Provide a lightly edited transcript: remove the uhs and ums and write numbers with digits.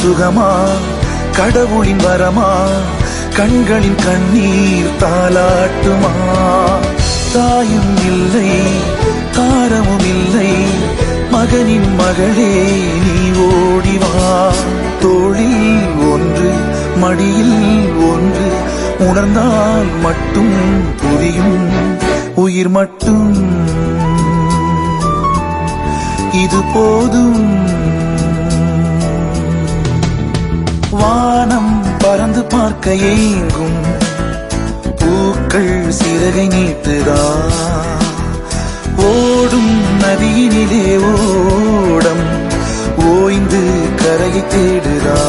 சுகமா கடவுளின் வரமா கண்களின் கண்ணீர் தாலாட்டுமா தாயும் இல்லை தாரமும் இல்லை மகனின் மகளே நீ ஓடிவா தோளில் ஒன்று மடியில் ஒன்று உணர்ந்தால் மட்டும் புரியும் உயிர் மட்டும் இது போதும் வானம் பறந்து பார்க்க ஏங்கும் பூக்கள் சிறகை நீட்டுதா ஓடும் நதியினிலே ஓடம் ஓய்ந்து கரையை தேடுதா